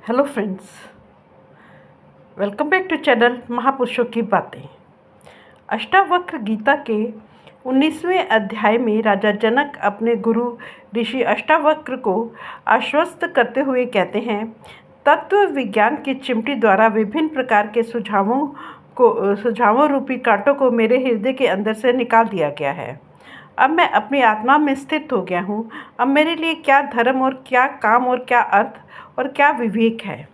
Hello friends, welcome back to channel महापुरुषों की बातें। अष्टावक्र गीता के 19वें अध्याय में राजा जनक अपने गुरु ऋषि अष्टावक्र को आश्वस्त करते हुए कहते हैं, तत्व विज्ञान की चिमटी द्वारा विभिन्न प्रकार के सुझावों रूपी कांटों को मेरे हृदय के अंदर से निकाल दिया गया है। अब मैं अपनी आत्मा में स्थित हो गया हूँ। अब मेरे लिए क्या धर्म और क्या काम और क्या अर्थ और क्या विवेक है,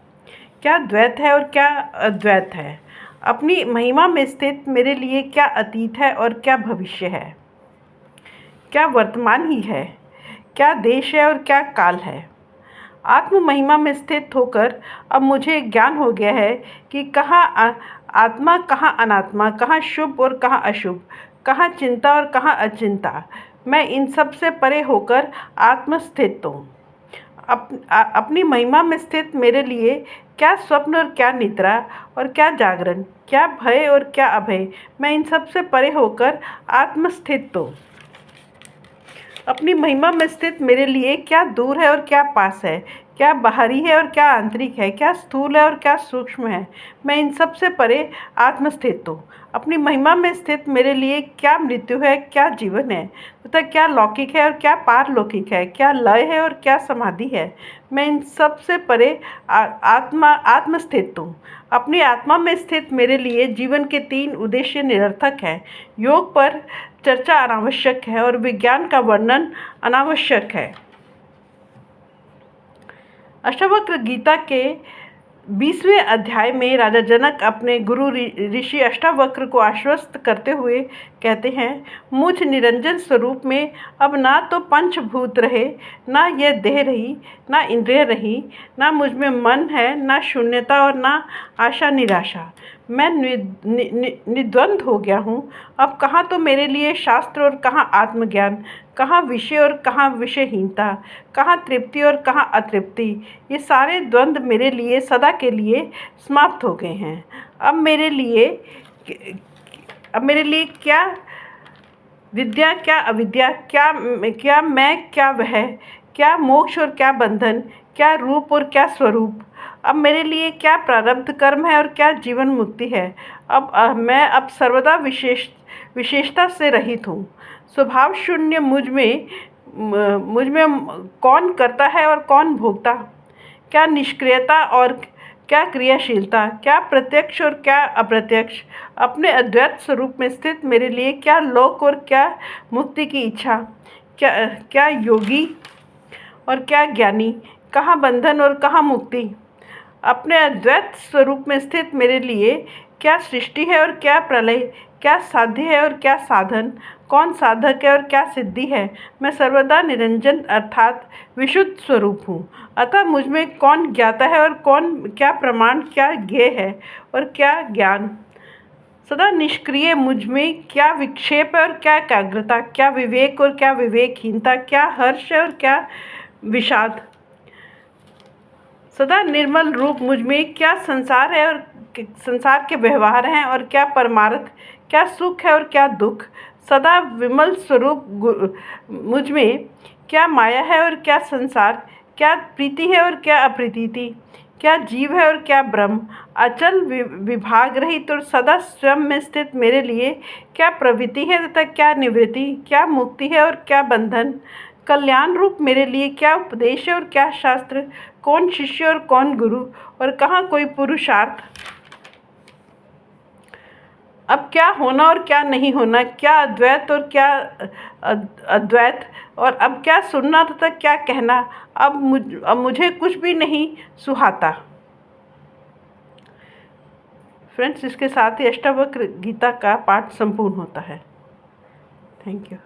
क्या द्वैत है और क्या अद्वैत है। अपनी महिमा में स्थित मेरे लिए क्या अतीत है और क्या भविष्य है, क्या वर्तमान ही है, क्या देश है और क्या काल है। आत्म महिमा में स्थित होकर अब मुझे ज्ञान हो गया है कि कहाँ आत्मा, कहाँ अनात्मा, कहाँ शुभ और कहाँ अशुभ, कहाँ चिंता और कहाँ अचिंता। मैं इन सब से परे होकर आत्मस्थित हूँ। अपनी महिमा में स्थित मेरे लिए क्या स्वप्न और क्या निद्रा और क्या जागरण, क्या भय और क्या अभय। मैं इन सब से परे होकर आत्मस्थित हूँ। अपनी महिमा में स्थित मेरे लिए क्या दूर है और क्या पास है, क्या बाहरी है और क्या आंतरिक है, क्या स्थूल है और क्या सूक्ष्म है। मैं इन सब से परे आत्मस्थित हूँ। अपनी महिमा में स्थित मेरे लिए क्या मृत्यु है, क्या जीवन है, तथा क्या लौकिक है और क्या पारलौकिक है, क्या लय है और क्या समाधि है। मैं इन सब से परे आत्मस्थित हूँ। अपनी आत्मा में स्थित मेरे लिए जीवन के 3 उद्देश्य निरर्थक हैं। योग पर चर्चा अनावश्यक है और विज्ञान का वर्णन अनावश्यक है। अष्टावक्र गीता के 20वें अध्याय में राजा जनक अपने गुरु ऋषि अष्टावक्र को आश्वस्त करते हुए कहते हैं, मुझ निरंजन स्वरूप में अब ना तो पंचभूत रहे, ना यह देह रही, ना इंद्रिय रही, ना मुझ में मन है, ना शून्यता और ना आशा निराशा। मैं निद्वंद हो गया हूँ। अब कहाँ तो मेरे लिए शास्त्र और कहाँ आत्मज्ञान, कहाँ विषय और कहाँ विषयहीनता, कहाँ तृप्ति और कहाँ अतृप्ति। ये सारे द्वंद्व मेरे लिए सदा के लिए समाप्त हो गए हैं। अब मेरे लिए क्या विद्या, क्या अविद्या, क्या मैं, क्या वह, क्या मोक्ष और क्या बंधन, क्या रूप और क्या स्वरूप। अब मेरे लिए क्या प्रारब्ध कर्म है और क्या जीवन मुक्ति है। मैं सर्वदा विशेषता से रहित हूँ। स्वभाव शून्य मुझ में कौन करता है और कौन भोगता, क्या निष्क्रियता और क्या क्रियाशीलता, क्या प्रत्यक्ष और क्या अप्रत्यक्ष। अपने अद्वैत स्वरूप में स्थित मेरे लिए क्या लोक और क्या मुक्ति की इच्छा, क्या योगी और क्या ज्ञानी, कहाँ बंधन और कहाँ मुक्ति। अपने अद्वैत स्वरूप में स्थित मेरे लिए क्या सृष्टि है और क्या प्रलय, क्या साध्य है और क्या साधन, कौन साधक है और क्या सिद्धि है। मैं सर्वदा निरंजन अर्थात विशुद्ध स्वरूप हूँ। अतः मुझ में कौन ज्ञाता है और कौन, क्या प्रमाण, क्या ज्ञेय है और क्या ज्ञान। सदा निष्क्रिय मुझ में क्या विक्षेप है और क्या एकाग्रता, क्या विवेक और क्या विवेकहीनता, क्या हर्ष है और क्या विषाद। सदा निर्मल रूप मुझ में क्या संसार है और संसार के व्यवहार हैं और क्या परमार्थ, क्या सुख है और क्या दुख। सदा विमल स्वरूप मुझ में क्या माया है और क्या संसार, क्या प्रीति है और क्या अप्रीति, क्या जीव है और क्या ब्रह्म। अचल विभाग रहित और सदा स्वयं में स्थित मेरे लिए क्या प्रवृत्ति है तथा क्या निवृत्ति, क्या मुक्ति है और क्या बंधन। कल्याण रूप मेरे लिए क्या उपदेश है और क्या शास्त्र, कौन शिष्य और कौन गुरु और कहाँ कोई पुरुषार्थ। अब क्या होना और क्या नहीं होना, क्या अद्वैत और क्या अद्वैत, और अब क्या सुनना तथा क्या कहना। अब मुझे कुछ भी नहीं सुहाता। फ्रेंड्स, इसके साथ ही अष्टावक्र गीता का पाठ संपूर्ण होता है। Thank you.